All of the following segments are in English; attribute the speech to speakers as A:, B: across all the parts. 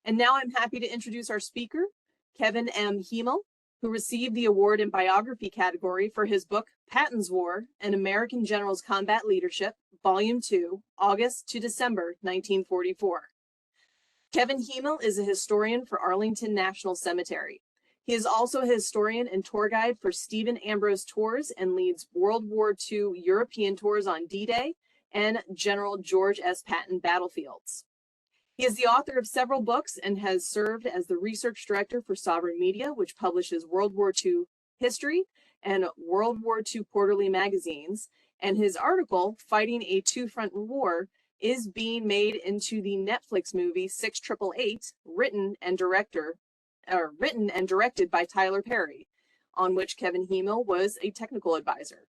A: And now I'm happy to introduce our speaker, Kevin M. Hymel, who received the award in Biography category for his book, Patton's War, An American General's Combat Leadership, Volume 2, August to December 1944. Kevin Hymel is a historian for Arlington National Cemetery. He is also a historian and tour guide for Stephen Ambrose Tours and leads World War II European tours on D-Day and General George S. Patton battlefields. He is the author of several books and has served as the research director for Sovereign Media, which publishes World War II history and World War II quarterly magazines. And his article, Fighting a Two-Front War, is being made into the Netflix movie 6888, written and directed by Tyler Perry, on which Kevin Hymel was a technical advisor.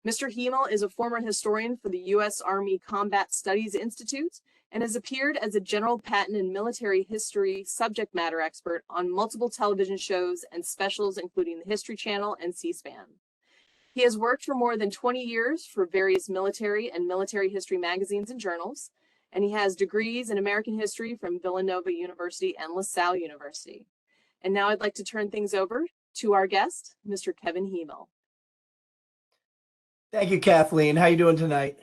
A: Mr. Hymel is a former historian for the U.S. Army Combat Studies Institute and has appeared as a General Patton and military history subject matter expert on multiple television shows and specials, including the History Channel and C-SPAN. He has worked for more than 20 years for various military and military history magazines and journals, and he has degrees in American history from Villanova University and LaSalle University. And now I'd like to turn things over to our guest, Mr. Kevin Hymel.
B: Thank you, Kathleen. How you doing tonight?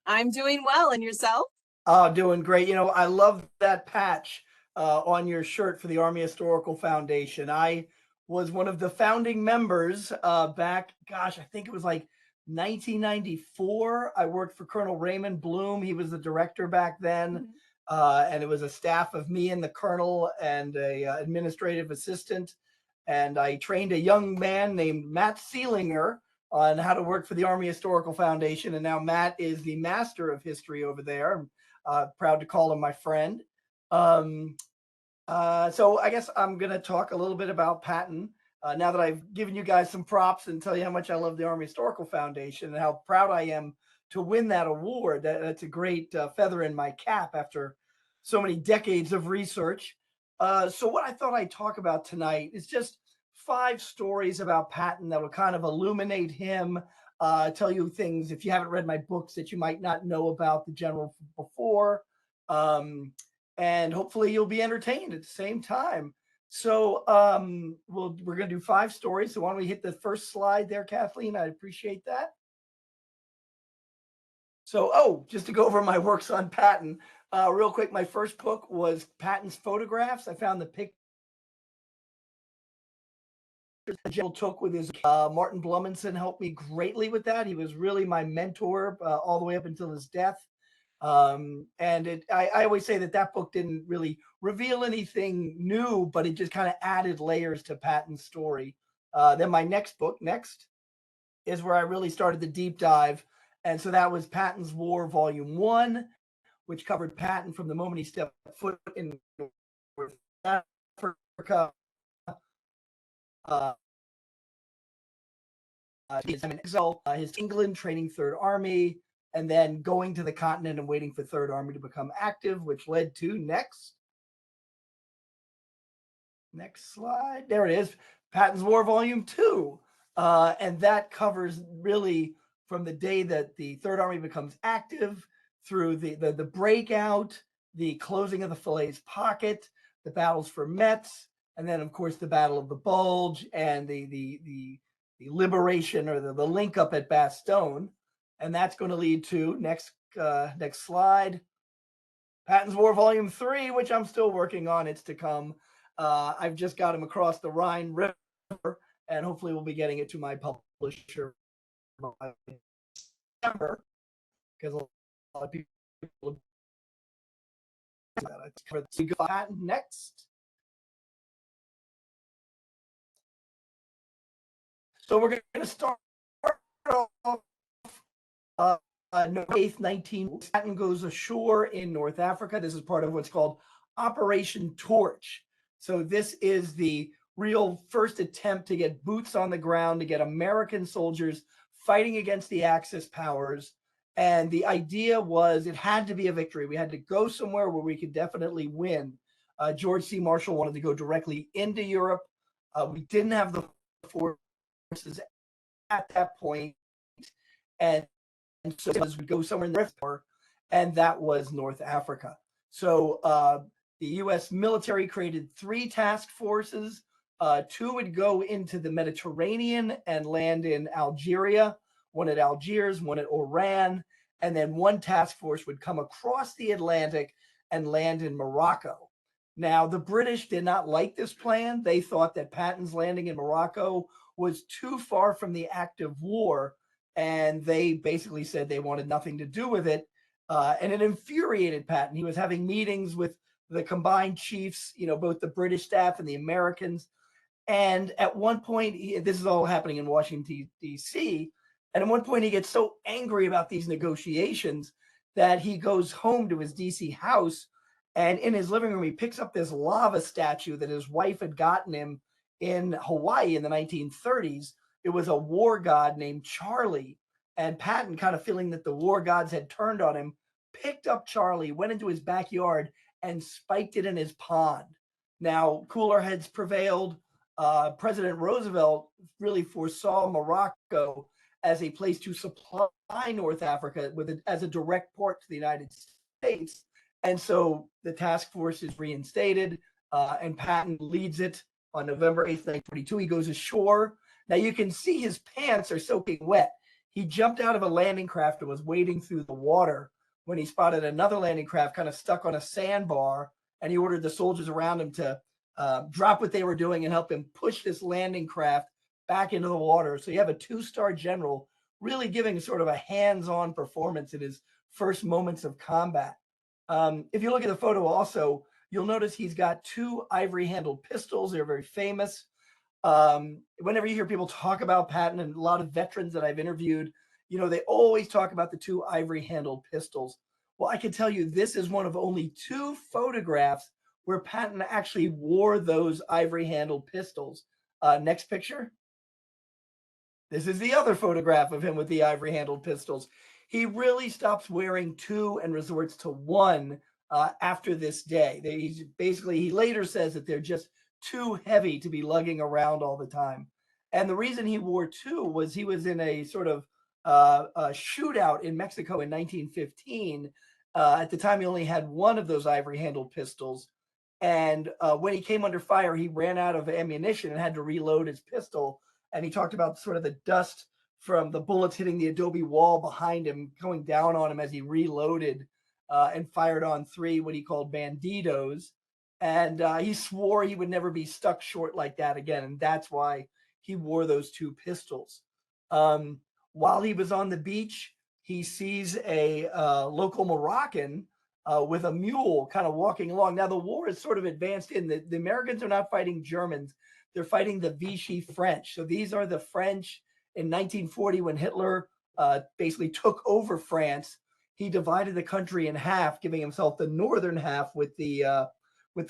A: I'm doing well, and yourself?
B: Oh, doing great. You know, I love that patch on your shirt for the Army Historical Foundation. I was one of the founding members back, gosh, I think it was like 1994. I worked for Colonel Raymond Bloom. He was the director back then. And it was a staff of me and the colonel and a administrative assistant. And I trained a young man named Matt Seelinger on how to work for the Army Historical Foundation. And now Matt is the master of history over there. I'm proud to call him my friend. So I guess I'm going to talk a little bit about Patton now that I've given you guys some props and tell you how much I love the Army Historical Foundation and how proud I am to win that award. That's a great feather in my cap after so many decades of research. So what I thought I'd talk about tonight is just 5 stories about Patton that will kind of illuminate him, tell you things, if you haven't read my books, that you might not know about the general before. And hopefully you'll be entertained at the same time. So we're going to do 5 stories. So why don't we hit the first slide there, Kathleen? I'd appreciate that. So, just to go over my works on Patton, real quick, my first book was Patton's photographs. I found the pictures the general took with his Martin Blumenson helped me greatly with that. He was really my mentor all the way up until his death. And I always say that book didn't really reveal anything new, but it just kind of added layers to Patton's story. Then my next book, is where I really started the deep dive. And so that was Patton's War Volume 1, which covered Patton from the moment he stepped foot in North Africa, his time in exile, his England training Third Army, and then going to the continent and waiting for Third Army to become active, which led to next slide. There it is, Patton's War Volume 2. And that covers really from the day that the Third Army becomes active through the breakout, the closing of the Falaise Pocket, the battles for Metz, and then, of course, the Battle of the Bulge and the liberation or the link up at Bastogne. And that's going to lead to next slide, Patton's War Volume 3, which I'm still working on. It's to come. I've just got him across the Rhine River, and hopefully we'll be getting it to my publisher by December, because a lot of people Patton next. So we're going to start off November 8th, 19. Patton goes ashore in North Africa. This is part of what's called Operation Torch. So this is the real first attempt to get boots on the ground, to get American soldiers fighting against the Axis powers. And the idea was it had to be a victory. We had to go somewhere where we could definitely win. George C. Marshall wanted to go directly into Europe. We didn't have the forces at that point. And so as we go somewhere in the Rift, and that was North Africa. So The U.S. military created 3 task forces. 2 would go into the Mediterranean and land in Algeria, one at Algiers, one at Oran, and then 1 task force would come across the Atlantic and land in Morocco. Now, the British did not like this plan. They thought that Patton's landing in Morocco was too far from the active war, and they basically said they wanted nothing to do with it. And it infuriated Patton. He was having meetings with the combined chiefs, both the British staff and the Americans. And at one point, this is all happening in Washington, D.C., and at one point he gets so angry about these negotiations that he goes home to his D.C. house, and in his living room, he picks up this lava statue that his wife had gotten him in Hawaii in the 1930s. It was a war god named Charlie, and Patton, kind of feeling that the war gods had turned on him, picked up Charlie, went into his backyard, and spiked it in his pond. Now, cooler heads prevailed. President Roosevelt really foresaw Morocco as a place to supply North Africa as a direct port to the United States. And so the task force is reinstated, and Patton leads it on November 8th, 1942. He goes ashore. Now you can see his pants are soaking wet. He jumped out of a landing craft and was wading through the water when he spotted another landing craft kind of stuck on a sandbar, and he ordered the soldiers around him to drop what they were doing and help him push this landing craft back into the water. So you have a 2-star general really giving sort of a hands-on performance in his first moments of combat. If you look at the photo also, you'll notice he's got 2 ivory-handled pistols. They're very famous. Whenever you hear people talk about Patton, and a lot of veterans that I've interviewed, they always talk about the 2 ivory-handled pistols. Well, I can tell you this is one of only 2 photographs where Patton actually wore those ivory-handled pistols. Next picture. This is the other photograph of him with the ivory-handled pistols. He really stops wearing 2 and resorts to 1 after this day. He later says that they're just too heavy to be lugging around all the time. And the reason he wore 2 was he was in a sort of a shootout in Mexico in 1915. At the time, he only had 1 of those ivory-handled pistols. And when he came under fire, he ran out of ammunition and had to reload his pistol. And he talked about sort of the dust from the bullets hitting the adobe wall behind him, going down on him as he reloaded and fired on 3, what he called bandidos. And he swore he would never be stuck short like that again. And that's why he wore those 2 pistols. While he was on the beach, he sees a local Moroccan with a mule kind of walking along. Now, the war is sort of advanced in the Americans are not fighting Germans. They're fighting the Vichi French. So these are the French in 1940 when Hitler basically took over France. He divided the country in half, giving himself the northern half with the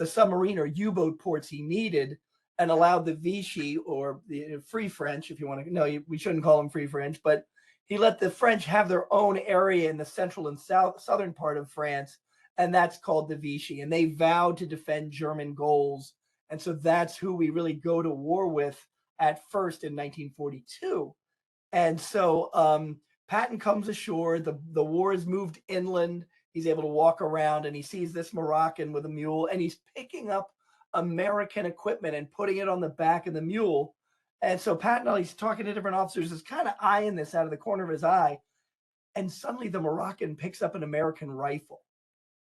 B: submarine or U-boat ports he needed, and allowed the Vichy, or the Free French, if you want to, no, we shouldn't call them Free French, but he let the French have their own area in the central and southern part of France, and that's called the Vichy. And they vowed to defend German goals. And so that's who we really go to war with at first in 1942. And so Patton comes ashore. The war has moved inland. He's able to walk around, and he sees this Moroccan with a mule, and he's picking up American equipment and putting it on the back of the mule. And so Patton, while he's talking to different officers, is kind of eyeing this out of the corner of his eye. And suddenly the Moroccan picks up an American rifle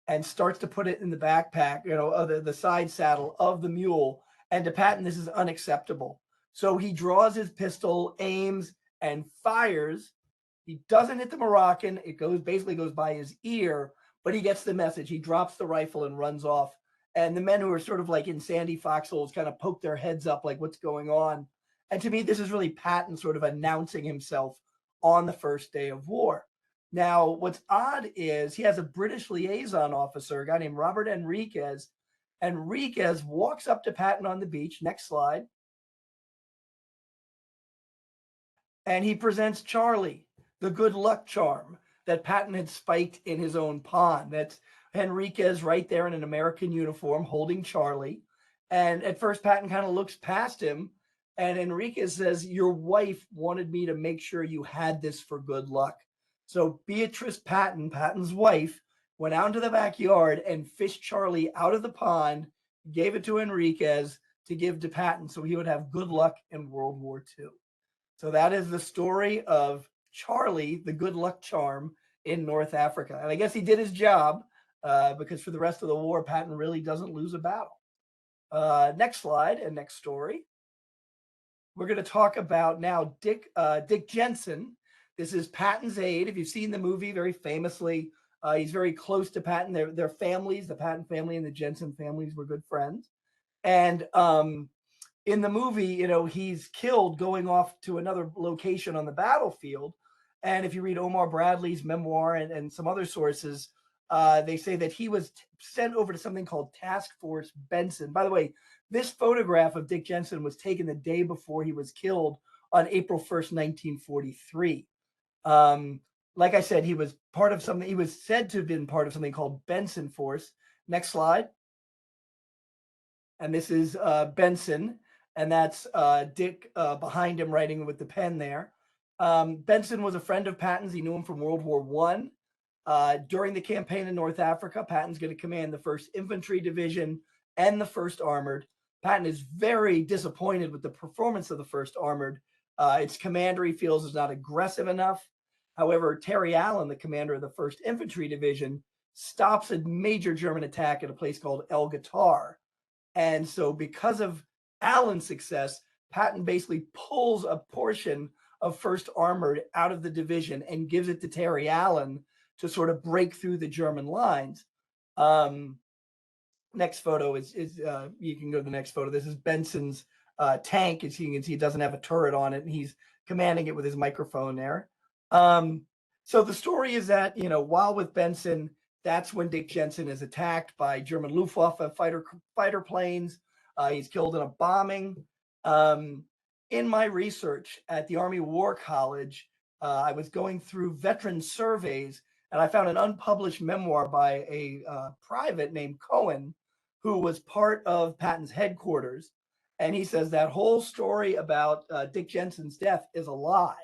B: and starts to put it in the backpack, the side saddle of the mule. And to Patton, this is unacceptable. So he draws his pistol, aims, and fires. He doesn't hit the Moroccan. It basically goes by his ear, but he gets the message. He drops the rifle and runs off. And the men who are sort of like in sandy foxholes kind of poke their heads up like, what's going on? And to me, this is really Patton sort of announcing himself on the first day of war. Now, what's odd is he has a British liaison officer, a guy named Robert Enriquez. Enriquez walks up to Patton on the beach. Next slide. And he presents Charlie, the good luck charm that Patton had spiked in his own pond. That's Enriquez right there in an American uniform holding Charlie. And at first, Patton kind of looks past him. And Enriquez says, your wife wanted me to make sure you had this for good luck. So Beatrice Patton, Patton's wife, went out into the backyard and fished Charlie out of the pond, gave it to Enriquez to give to Patton so he would have good luck in World War II. So that is the story of Charlie, the good luck charm in North Africa. And I guess he did his job because for the rest of the war, Patton really doesn't lose a battle. Next slide and next story. We're going to talk about now Dick Jensen. This is Patton's aide. If you've seen the movie, very famously, he's very close to Patton. Their families, the Patton family and the Jensen families, were good friends. And in the movie, he's killed going off to another location on the battlefield. And if you read Omar Bradley's memoir and some other sources, they say that he was sent over to something called Task Force Benson. By the way, this photograph of Dick Jensen was taken the day before he was killed on April 1st, 1943. Like I said, he was part of something. He was said to have been part of something called Benson Force. Next slide. And this is Benson, and that's Dick behind him writing with the pen there. Benson was a friend of Patton's. He knew him from World War I. During the campaign in North Africa, Patton's going to command the 1st Infantry Division and the 1st Armored. Patton is very disappointed with the performance of the 1st Armored. Its commander, he feels, is not aggressive enough. However, Terry Allen, the commander of the 1st Infantry Division, stops a major German attack at a place called El Guitar. And so because of Allen's success, Patton basically pulls a portion of 1st Armored out of the division and gives it to Terry Allen to sort of break through the German lines. Next photo is you can go to the next photo. This is Benson's tank. As you can see, it doesn't have a turret on it, and he's commanding it with his microphone there. So the story is that, while with Benson, that's when Dick Jensen is attacked by German Luftwaffe fighter planes. He's killed in a bombing. In my research at the Army War College, I was going through veteran surveys, and I found an unpublished memoir by a private named Cohen, who was part of Patton's headquarters. And he says that whole story about Dick Jensen's death is a lie.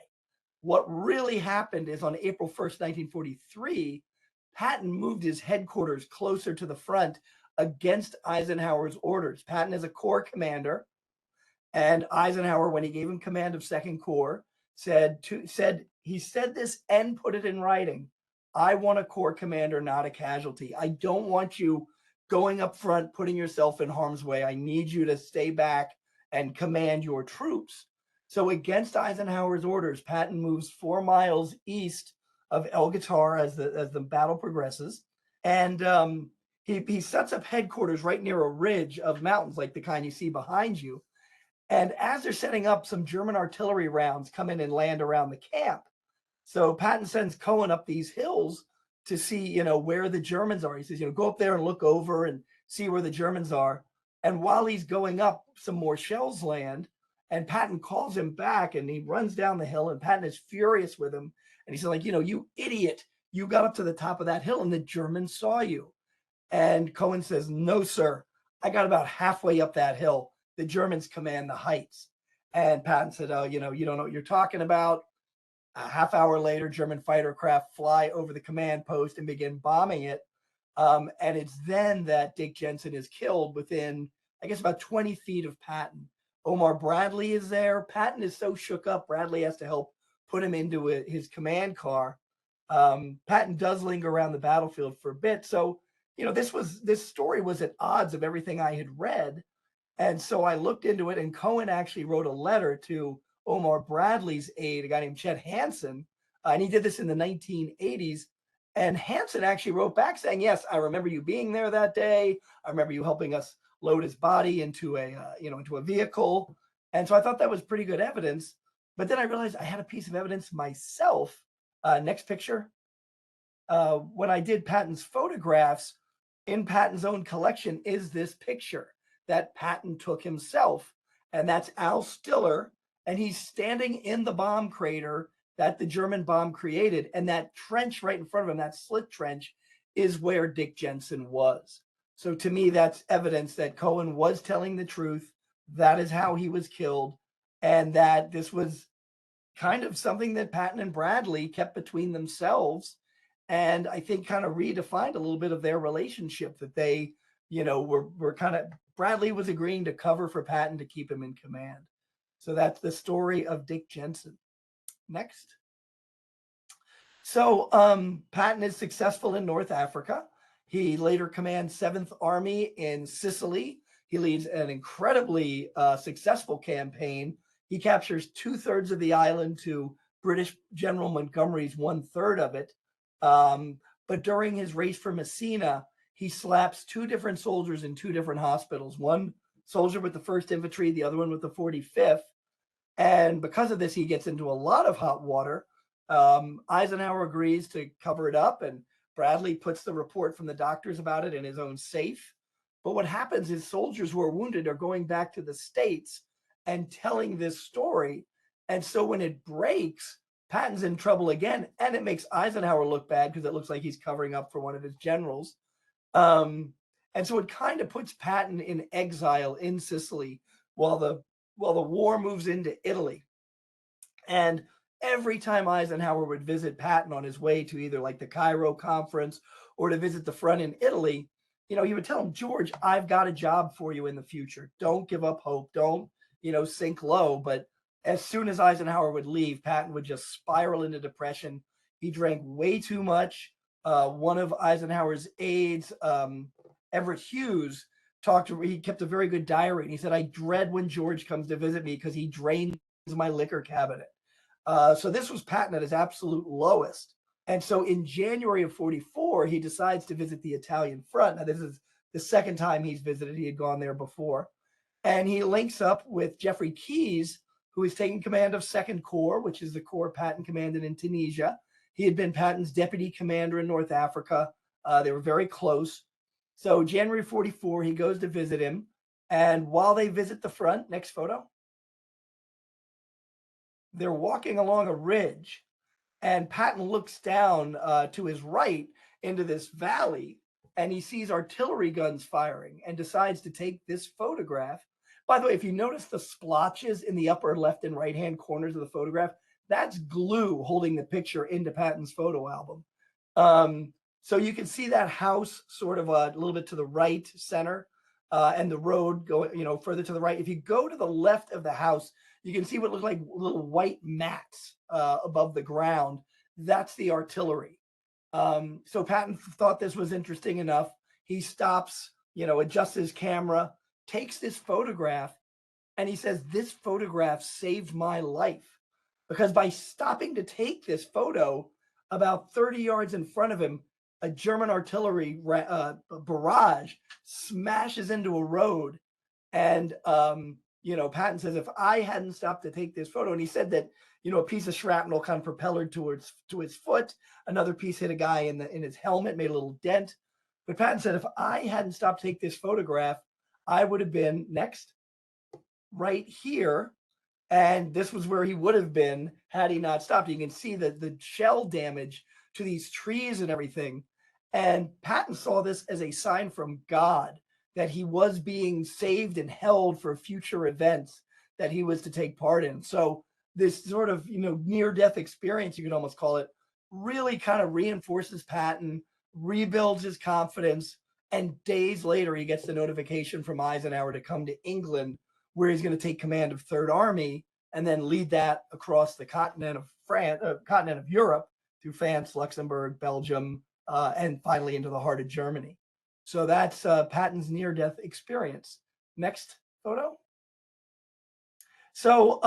B: What really happened is on April 1st, 1943, Patton moved his headquarters closer to the front against Eisenhower's orders. Patton is a Corps commander, and Eisenhower, when he gave him command of 2nd Corps, he said this and put it in writing: I want a Corps commander, not a casualty. I don't want you going up front, putting yourself in harm's way. I need you to stay back and command your troops. So against Eisenhower's orders, Patton moves 4 miles east of El Guitar as the battle progresses. And he sets up headquarters right near a ridge of mountains like the kind you see behind you. And as they're setting up, some German artillery rounds come in and land around the camp. So Patton sends Cohen up these hills to see, where the Germans are. He says, go up there and look over and see where the Germans are. And while he's going up, some more shells land, and Patton calls him back, and he runs down the hill, and Patton is furious with him. And he's like, you idiot, you got up to the top of that hill and the Germans saw you. And Cohen says, no, sir, I got about halfway up that hill. The Germans command the heights. And Patton said, oh, you don't know what you're talking about. A half hour later, German fighter craft fly over the command post and begin bombing it. And it's then that Dick Jensen is killed within, I guess, about 20 feet of Patton. Omar Bradley is there. Patton is so shook up, Bradley has to help put him into his command car. Patton does linger around the battlefield for a bit. So, this story was at odds of everything I had read. And so I looked into it, and Cohen actually wrote a letter to Omar Bradley's aide, a guy named Chet Hansen, and he did this in the 1980s. And Hansen actually wrote back saying, yes, I remember you being there that day. I remember you helping us load his body into a vehicle. And so I thought that was pretty good evidence. But then I realized I had a piece of evidence myself. Next picture. When I did Patton's photographs, in Patton's own collection is this picture that Patton took himself. And that's Al Stiller. And he's standing in the bomb crater that the German bomb created. And that trench right in front of him, that slit trench, is where Dick Jensen was. So to me, that's evidence that Cohen was telling the truth. That is how he was killed. And that this was kind of something that Patton and Bradley kept between themselves. and I think kind of redefined a little bit of their relationship, that they, were kind of, Bradley was agreeing to cover for Patton to keep him in command. So that's the story of Dick Jensen. Next. So Patton is successful in North Africa. He later commands 7th Army in Sicily. He leads an incredibly successful campaign. He captures 2/3 of the island to British General Montgomery's 1/3 of it. But during his race for Messina, he slaps 2 different soldiers in 2 different hospitals. One soldier with the 1st Infantry, the other one with the 45th. And because of this, he gets into a lot of hot water. Eisenhower agrees to cover it up, and Bradley puts the report from the doctors about it in his own safe. But what happens is soldiers who are wounded are going back to the States and telling this story. And so when it breaks, Patton's in trouble again, and it makes Eisenhower look bad because it looks like he's covering up for one of his generals. And so it kind of puts Patton in exile in Sicily while the war moves into Italy. And every time Eisenhower would visit Patton on his way to either like the Cairo conference or to visit the front in Italy, he would tell him, George, I've got a job for you in the future. Don't give up hope. Don't, sink low. But as soon as Eisenhower would leave, Patton would just spiral into depression. He drank way too much. One of Eisenhower's aides, Everett Hughes, he kept a very good diary. And he said, I dread when George comes to visit me because he drains my liquor cabinet. So this was Patton at his absolute lowest. And so in January of 44, he decides to visit the Italian front. Now, this is the second time he's visited. He had gone there before. And he links up with Jeffrey Keyes, who is taking command of 2nd Corps, which is the corps Patton commanded in Tunisia. He had been Patton's deputy commander in North Africa. They were very close. So January 44, he goes to visit him. And while they visit the front, next photo, they're walking along a ridge, and Patton looks down to his right into this valley, and he sees artillery guns firing and decides to take this photograph. By the way, if you notice the splotches in the upper left and right hand corners of the photograph, that's glue holding the picture into Patton's photo album. So you can see that house sort of a little bit to the right center, and the road going, further to the right. If you go to the left of the house, you can see what looks like little white mats above the ground. That's the artillery. So Patton thought this was interesting enough. He stops, adjusts his camera, takes this photograph, and he says, this photograph saved my life. Because by stopping to take this photo, about 30 yards in front of him, a German artillery barrage smashes into a road. And, Patton says, if I hadn't stopped to take this photo, and he said that, a piece of shrapnel kind of propelled to his foot. Another piece hit a guy in his helmet, made a little dent. But Patton said, if I hadn't stopped to take this photograph, I would have been next right here. And this was where he would have been had he not stopped. You can see the shell damage to these trees and everything. And Patton saw this as a sign from God that he was being saved and held for future events that he was to take part in. So this sort of, near-death experience, you could almost call it, really kind of reinforces Patton, rebuilds his confidence. And days later, he gets the notification from Eisenhower to come to England, where he's going to take command of 3rd Army and then lead that across the continent of Europe through France, Luxembourg, Belgium, and finally into the heart of Germany. So that's Patton's near-death experience. Next photo. So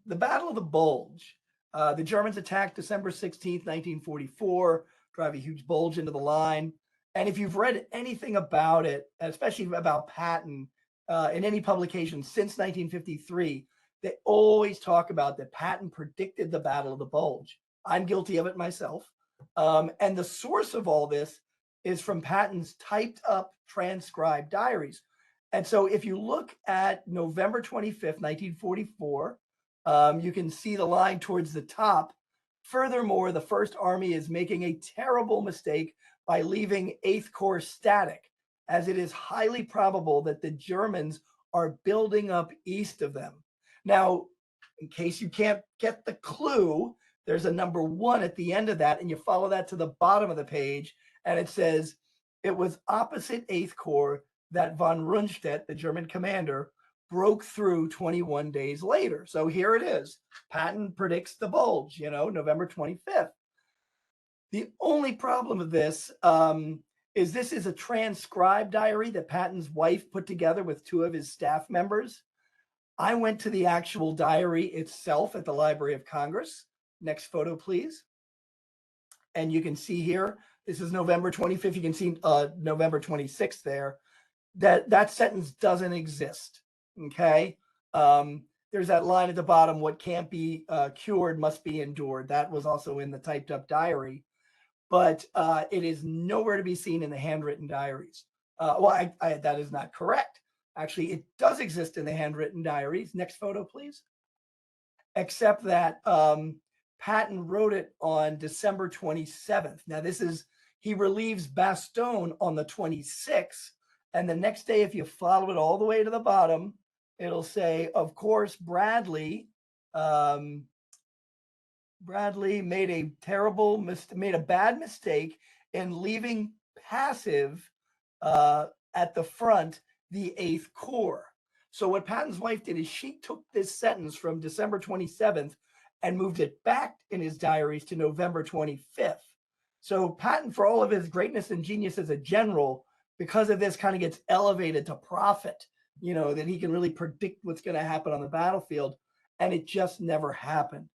B: the Battle of the Bulge. The Germans attacked December 16th, 1944, drive a huge bulge into the line. And if you've read anything about it, especially about Patton, in any publication since 1953, they always talk about that Patton predicted the Battle of the Bulge. I'm guilty of it myself. And the source of all this is from Patton's typed up transcribed diaries. And so if you look at November 25th, 1944, you can see the line towards the top. Furthermore, the 1st Army is making a terrible mistake by leaving 8th Corps static, as it is highly probable that the Germans are building up east of them. Now, in case you can't get the clue, there's a number 1 at the end of that, and you follow that to the bottom of the page, and it says, it was opposite 8th Corps that von Rundstedt, the German commander, broke through 21 days later. So here it is. Patton predicts the Bulge, November 25th. The only problem with this is a transcribed diary that Patton's wife put together with 2 of his staff members. I went to the actual diary itself at the Library of Congress. Next photo, please. And you can see here, this is November 25th. You can see November 26th there. That sentence doesn't exist, okay? There's that line at the bottom, what can't be cured must be endured. That was also in the typed up diary, but it is nowhere to be seen in the handwritten diaries. That is not correct. Actually, it does exist in the handwritten diaries. Next photo, please. Except that Patton wrote it on December 27th. Now, he relieves Bastogne on the 26th. And the next day, if you follow it all the way to the bottom, it'll say, of course, Bradley made a bad mistake in leaving passive at the front the 8th Corps. So what Patton's wife did is she took this sentence from December 27th and moved it back in his diaries to November 25th. So Patton, for all of his greatness and genius as a general, because of this, kind of gets elevated to prophet, that he can really predict what's going to happen on the battlefield. And it just never happened.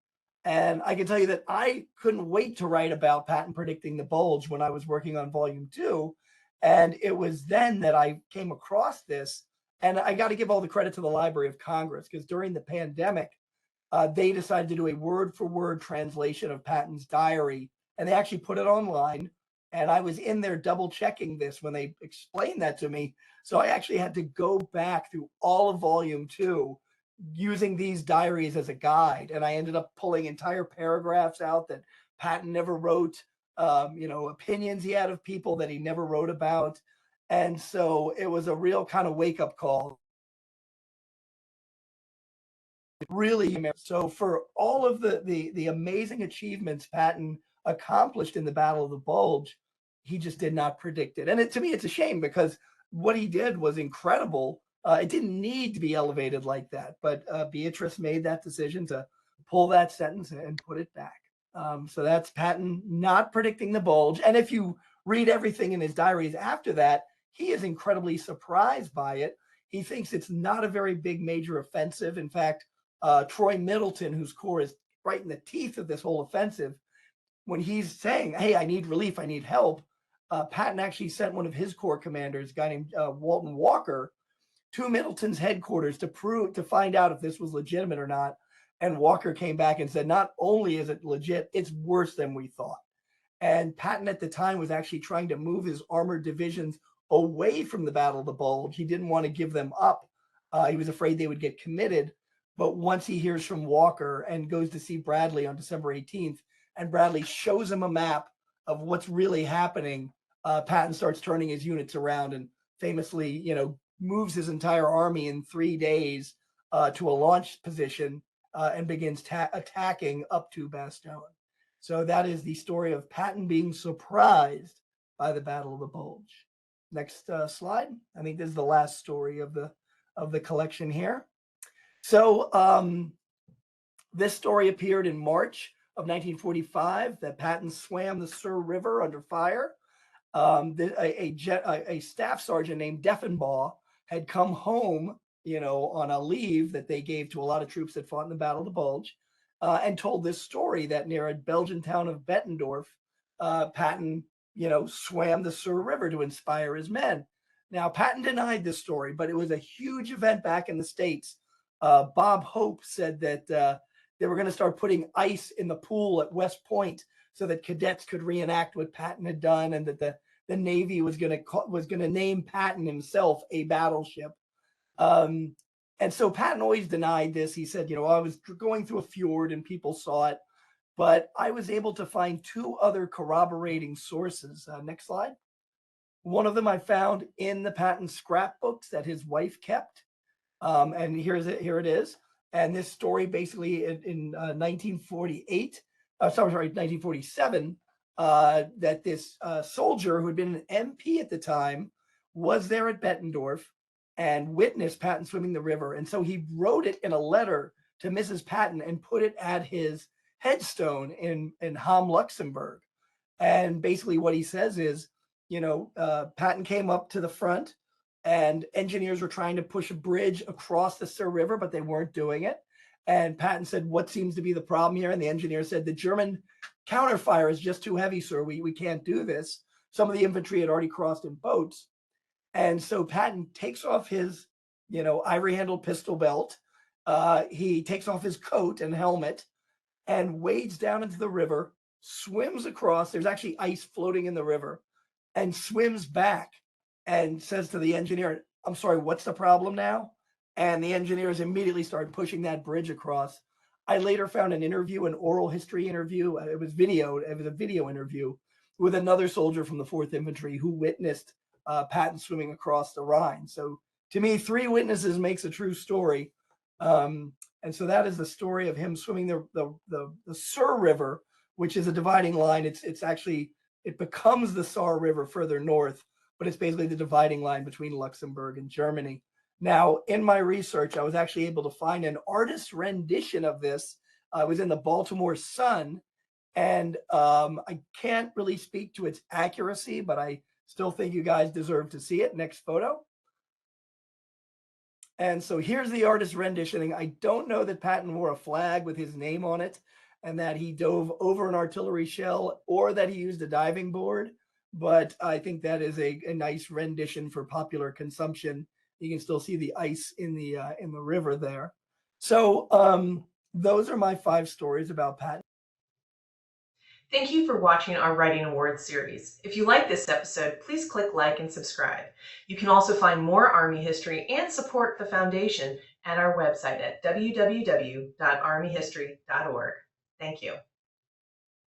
B: And I can tell you that I couldn't wait to write about Patton predicting the Bulge when I was working on Volume 2. And it was then that I came across this. And I got to give all the credit to the Library of Congress, because during the pandemic, they decided to do a word-for-word translation of Patton's diary. And they actually put it online. And I was in there double checking this when they explained that to me. So I actually had to go back through all of Volume 2 using these diaries as a guide. And I ended up pulling entire paragraphs out that Patton never wrote, opinions he had of people that he never wrote about. And so it was a real kind of wake-up call. Really, so for all of the amazing achievements Patton accomplished in the Battle of the Bulge, he just did not predict it. And to me, it's a shame, because what he did was incredible. It didn't need to be elevated like that, but Beatrice made that decision to pull that sentence and put it back. So that's Patton not predicting the Bulge. And if you read everything in his diaries after that, he is incredibly surprised by it. He thinks it's not a very big major offensive. In fact, Troy Middleton, whose corps is right in the teeth of this whole offensive, when he's saying, hey, I need relief, I need help, Patton actually sent one of his corps commanders, a guy named Walton Walker, to Middleton's headquarters to find out if this was legitimate or not. And Walker came back and said, not only is it legit, it's worse than we thought. And Patton at the time was actually trying to move his armored divisions away from the Battle of the Bulge. He didn't want to give them up. He was afraid they would get committed. But once he hears from Walker and goes to see Bradley on December 18th, and Bradley shows him a map of what's really happening, Patton starts turning his units around and famously, moves his entire army in 3 days to a launch position and begins attacking up to Bastogne. So that is the story of Patton being surprised by the Battle of the Bulge. Next slide. I think this is the last story of the collection here. So this story appeared in March of 1945, that Patton swam the Sur River under fire. A staff sergeant named Deffenbaugh had come home, on a leave that they gave to a lot of troops that fought in the Battle of the Bulge, and told this story that near a Belgian town of Bettendorf, Patton, swam the Sur River to inspire his men. Now, Patton denied this story, but it was a huge event back in the States. Bob Hope said that they were going to start putting ice in the pool at West Point so that cadets could reenact what Patton had done, and that the Navy was going to name Patton himself a battleship. And so Patton always denied this. He said, I was going through a fjord and people saw it, but I was able to find 2 other corroborating sources. Next slide. One of them I found in the Patton scrapbooks that his wife kept. And here it is. And this story basically in 1948, sorry, 1947, that this soldier who had been an MP at the time was there at Bettendorf and witnessed Patton swimming the river. And so he wrote it in a letter to Mrs. Patton and put it at his headstone in Ham, Luxembourg. And basically what he says is, Patton came up to the front and engineers were trying to push a bridge across the Sur River, but they weren't doing it. And Patton said, what seems to be the problem here? And the engineer said, the German counterfire is just too heavy, sir. We can't do this. Some of the infantry had already crossed in boats. And so Patton takes off his, ivory-handled pistol belt. He takes off his coat and helmet and wades down into the river, swims across. There's actually ice floating in the river, and swims back and says to the engineer, I'm sorry, what's the problem now? And the engineers immediately started pushing that bridge across. I later found an interview, an oral history interview. It was a video interview with another soldier from the 4th Infantry who witnessed Patton swimming across the Rhine. So to me, 3 witnesses makes a true story. And so that is the story of him swimming the Sur River, which is a dividing line. It becomes the Saar River further north, but it's basically the dividing line between Luxembourg and Germany. Now, in my research, I was actually able to find an artist's rendition of this. I was in the Baltimore Sun, and I can't really speak to its accuracy, but I still think you guys deserve to see it. Next photo. And so here's the artist's rendition. I don't know that Patton wore a flag with his name on it and that he dove over an artillery shell or that he used a diving board, but I think that is a nice rendition for popular consumption. You can still see the ice in the river there. So those are my 5 stories about Patton.
C: Thank you for watching our Writing Awards series. If you like this episode, please click like and subscribe. You can also find more Army history and support the Foundation at our website at www.armyhistory.org. Thank you.